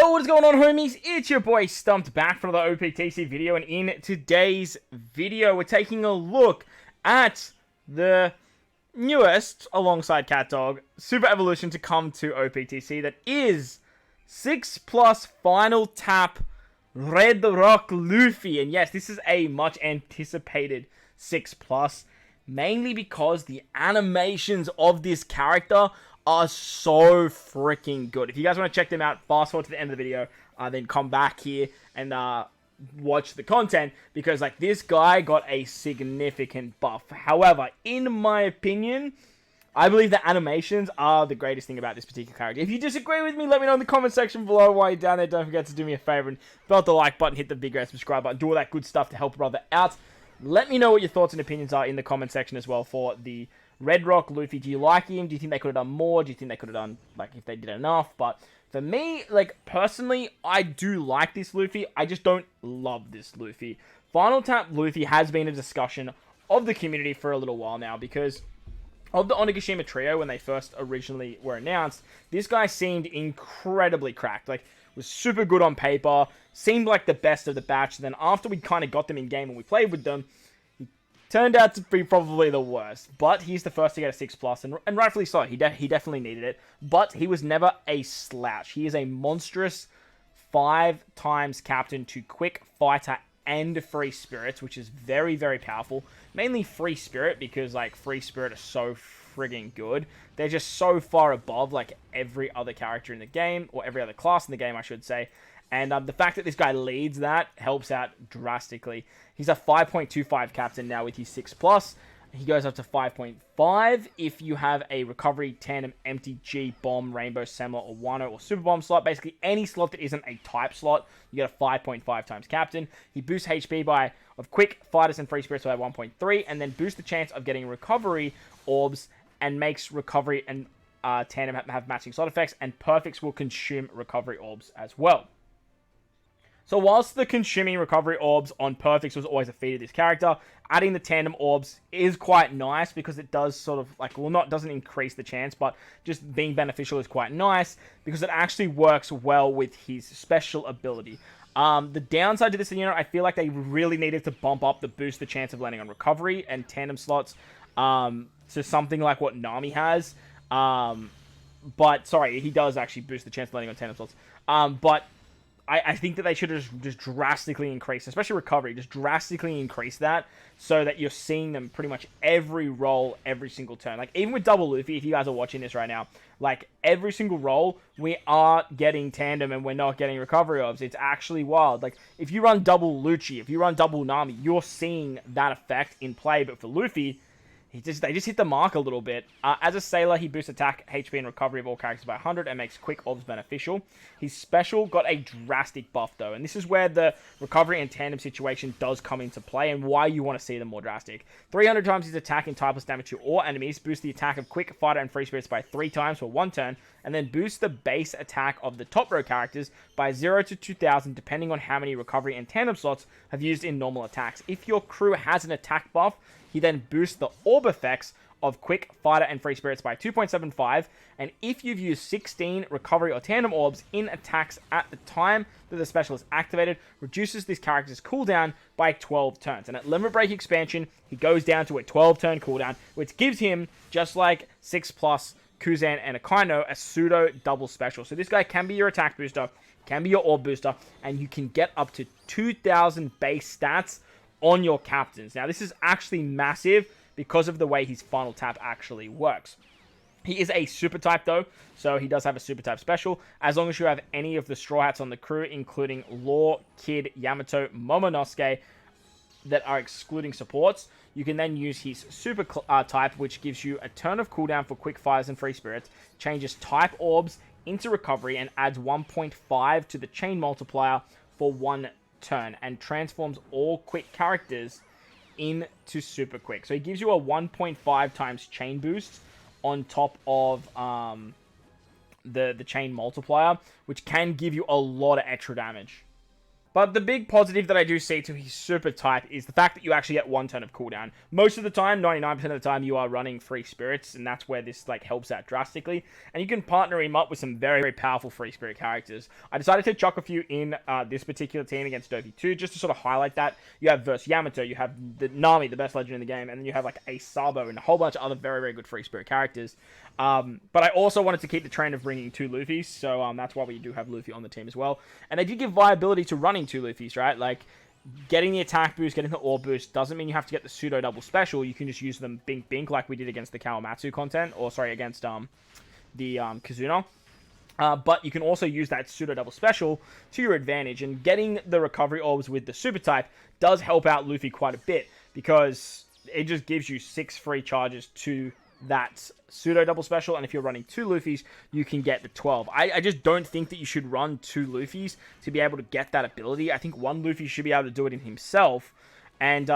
Yo, what is going on, homies? It's your boy Stumped back for another OPTC video, and in today's video, we're taking a look at the newest, alongside CatDog, Super Evolution to come to OPTC. That is 6+ Final Tap ROC Luffy. And yes, this is a much anticipated 6+, mainly because the animations of this character are so freaking good. If you guys want to check them out, fast forward to the end of the video, then come back here and watch the content, because like this guy got a significant buff. However, in my opinion, I believe the animations are the greatest thing about this particular character. If you disagree with me, let me know in the comment section below. While you're down there, don't forget to do me a favor and belt the like button, hit the big red subscribe button, do all that good stuff to help a brother out. Let me know what your thoughts and opinions are in the comment section as well for the ROC Luffy. Do you like him? Do you think they could have done more? Do you think they could have done, like, if they did enough? But for me, like, personally, I do like this Luffy. I just don't love this Luffy. Final Tap Luffy has been a discussion of the community for a little while now, because of the Onigashima trio, when they first originally were announced, this guy seemed incredibly cracked. Like, was super good on paper, seemed like the best of the batch. And then after we kind of got them in game and we played with them, turned out to be probably the worst, but he's the first to get a 6+, and rightfully so. He definitely needed it, but he was never a slouch. He is a monstrous 5x captain to quick, fighter, and free spirits, which is very, very powerful. Mainly free spirit, because like free spirit are so frigging good. They're just so far above like every other character in the game, or every other class in the game, I should say. And the fact that this guy leads that helps out drastically. He's a 5.25 captain now with his 6+. He goes up to 5.5 if you have a recovery, tandem, empty, G, bomb, rainbow, seminar, or Wano, or super bomb slot. Basically any slot that isn't a type slot, you get a 5.5 times captain. He boosts HP of quick, fighters, and free spirits by 1.3, and then boosts the chance of getting recovery orbs, and makes recovery and tandem have matching slot effects, and perfects will consume recovery orbs as well. So whilst the consuming recovery orbs on perfects was always a feat of this character, adding the tandem orbs is quite nice, because it does sort of like, well, doesn't increase the chance, but just being beneficial is quite nice, because it actually works well with his special ability. The downside to this, I feel like they really needed to bump up the boost the chance of landing on recovery and tandem slots to something like what Nami has. But sorry, he does actually boost the chance of landing on tandem slots. But I think that they should have just drastically increased, especially recovery, just drastically increase that, so that you're seeing them pretty much every roll, every single turn. Like, even with double Luffy, if you guys are watching this right now, like, every single roll, we are getting tandem and we're not getting recovery orbs. It's actually wild. Like, if you run double Lucci, if you run double Nami, you're seeing that effect in play. But for Luffy, they just hit the mark a little bit. As a sailor, he boosts attack, HP, and recovery of all characters by 100 and makes quick orbs beneficial. His special got a drastic buff, though, and this is where the recovery and tandem situation does come into play, and why you want to see them more drastic. 300 times his attack and typeless damage to all enemies, boosts the attack of quick, fighter, and free spirits by 3 times for 1 turn, and then boosts the base attack of the top row characters by 0 to 2000, depending on how many recovery and tandem slots have used in normal attacks. If your crew has an attack buff, he then boosts the orb effects of quick, fighter, and free spirits by 2.75, and if you've used 16 recovery or tandem orbs in attacks at the time that the special is activated, reduces this character's cooldown by 12 turns. And at Limit Break expansion, he goes down to a 12-turn cooldown, which gives him, just like 6+, Kuzan, and Akaino, a pseudo double special. So this guy can be your attack booster, can be your orb booster, and you can get up to 2,000 base stats on your captains. Now, this is actually massive because of the way his final tap actually works. He is a super type, though, so he does have a super type special. As long as you have any of the Straw Hats on the crew, including Law, Kid, Yamato, Momonosuke, that are excluding supports, you can then use his super type, which gives you a turn of cooldown for quick fires and free spirits, changes type orbs into recovery, and adds 1.5 to the chain multiplier for 1 turn, and transforms all quick characters into super quick. So he gives you a 1.5 times chain boost on top of the chain multiplier, which can give you a lot of extra damage. But the big positive that I do see to his super type is the fact that you actually get 1 turn of cooldown. Most of the time, 99% of the time, you are running free spirits, and that's where this like helps out drastically. And you can partner him up with some very, very powerful free spirit characters. I decided to chuck a few in this particular team against Dovey 2, just to sort of highlight that. You have versus Yamato, you have the Nami, the best legend in the game, and then you have like Ace Sabo and a whole bunch of other very, very good free spirit characters. But I also wanted to keep the trend of bringing 2 Luffys, so that's why we do have Luffy on the team as well. And they did give viability to running 2 Luffys, right? Like, getting the attack boost, getting the orb boost, doesn't mean you have to get the pseudo double special. You can just use them bink bink like we did against the Kawamatsu content, or sorry, against the Kazuno. But you can also use that pseudo double special to your advantage, and getting the recovery orbs with the super type does help out Luffy quite a bit, because it just gives you 6 free charges to that pseudo double special, and if you're running 2 Luffys, you can get the 12. I just don't think that you should run 2 Luffys to be able to get that ability. I think 1 Luffy should be able to do it in himself, and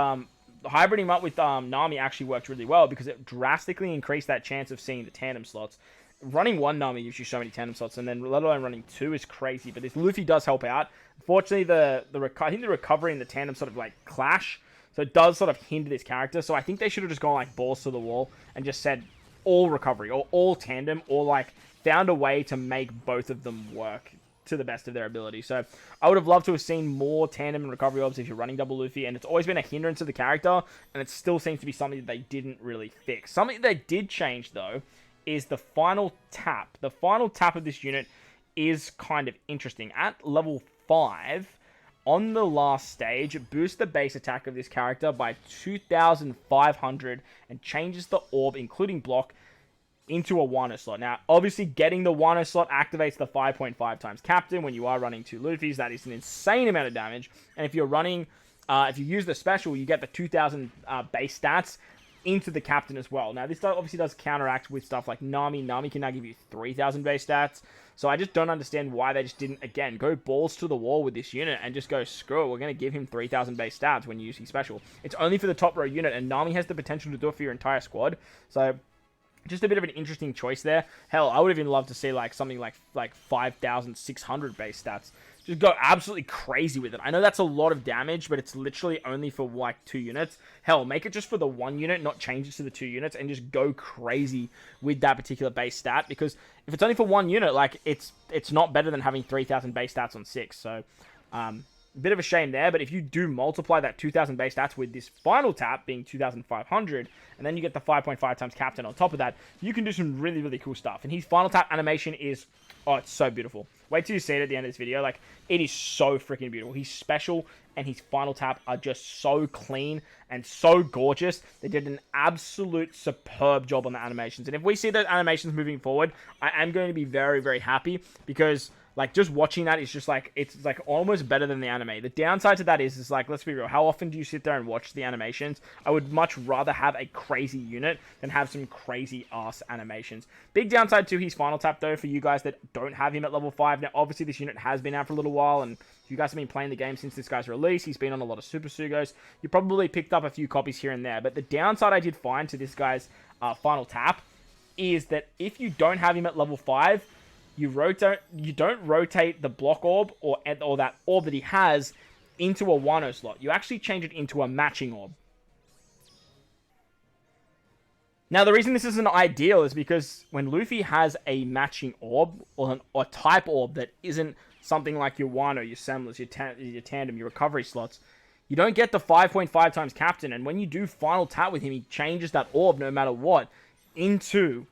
hybriding him up with Nami actually worked really well, because it drastically increased that chance of seeing the tandem slots. Running 1 Nami gives you so many tandem slots, and then let alone running 2 is crazy, but this Luffy does help out. Unfortunately, I think the recovery and the tandem sort of like clash, so it does sort of hinder this character. So I think they should have just gone like balls to the wall and just said all recovery or all tandem, or like found a way to make both of them work to the best of their ability. So I would have loved to have seen more tandem and recovery orbs if you're running double Luffy, and it's always been a hindrance to the character, and it still seems to be something that they didn't really fix. Something they did change though is the final tap. The final tap of this unit is kind of interesting. At level 5, on the last stage, it boosts the base attack of this character by 2,500 and changes the orb, including block, into a Wano slot. Now, obviously, getting the Wano slot activates the 5.5 times captain when you are running 2 Luffys. That is an insane amount of damage. And if you're running, if you use the special, you get the 2,000 base stats into the captain as well. Now, this obviously does counteract with stuff like Nami. Nami can now give you 3,000 base stats. So I just don't understand why they just didn't, again, go balls to the wall with this unit and just go, screw it, we're going to give him 3,000 base stats when you use his special. It's only for the top row unit, and Nami has the potential to do it for your entire squad. So just a bit of an interesting choice there. Hell, I would have even loved to see like something like 5,600 base stats. Just go absolutely crazy with it. I know that's a lot of damage, but it's literally only for like 2 units. Hell, make it just for the 1 unit, not change it to the 2 units, and just go crazy with that particular base stat. Because if it's only for 1 unit, like it's not better than having 3,000 base stats on 6. So, bit of a shame there, but if you do multiply that 2,000 base stats with this final tap being 2,500, and then you get the 5.5 times captain on top of that, you can do some really, really cool stuff. And his final tap animation is, oh, it's so beautiful. Wait till you see it at the end of this video. Like, it is so freaking beautiful. His special and his final tap are just so clean and so gorgeous. They did an absolute superb job on the animations. And if we see those animations moving forward, I am going to be very, very happy, because like, just watching that is just like, it's like almost better than the anime. The downside to that is like, let's be real, how often do you sit there and watch the animations? I would much rather have a crazy unit than have some crazy ass animations. Big downside to his final tap though, for you guys that don't have him at level 5. Now, obviously this unit has been out for a little while, and if you guys have been playing the game since this guy's release, he's been on a lot of Super Sugos. You probably picked up a few copies here and there, but the downside I did find to this guy's final tap is that if you don't have him at level 5, you don't rotate the block orb or that orb that he has into a Wano slot. You actually change it into a matching orb. Now, the reason this isn't ideal is because when Luffy has a matching orb, or a type orb that isn't something like your Wano, your Semblers, your Tandem, your recovery slots, you don't get the 5.5 times captain, and when you do final tap with him, he changes that orb, no matter what, into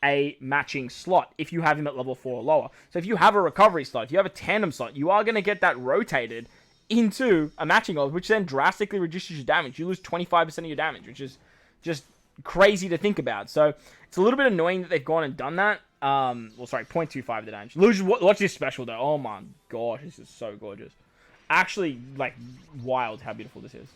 a matching slot if you have him at level 4 or lower. So if you have a recovery slot, if you have a tandem slot, you are going to get that rotated into a matching orb, which then drastically reduces your damage. You lose 25% of your damage, which is just crazy to think about. So it's a little bit annoying that they've gone and done that. Well, sorry, 0.25 of the damage. Watch this special though. Oh my gosh, this is so gorgeous. Actually, like, wild how beautiful this is.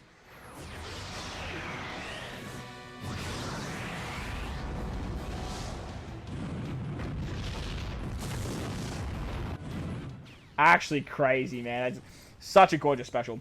Actually crazy, man. It's such a gorgeous special.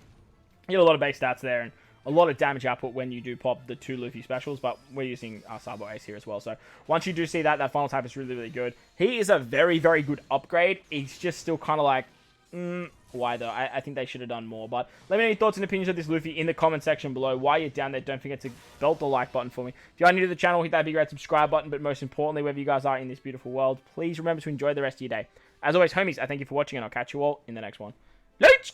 You get a lot of base stats there and a lot of damage output when you do pop the 2 Luffy specials, but we're using Sabo Ace here as well. So once you do see that final type is really, really good. He is a very, very good upgrade. He's just still kind of like Why though? I think they should have done more. But let me know your thoughts and opinions of this Luffy in the comment section below. While you're down there, don't forget to belt the like button for me. If you are new to the channel, hit that big red subscribe button. But most importantly, wherever you guys are in this beautiful world, please remember to enjoy the rest of your day. As always, homies, I thank you for watching, and I'll catch you all in the next one. Let's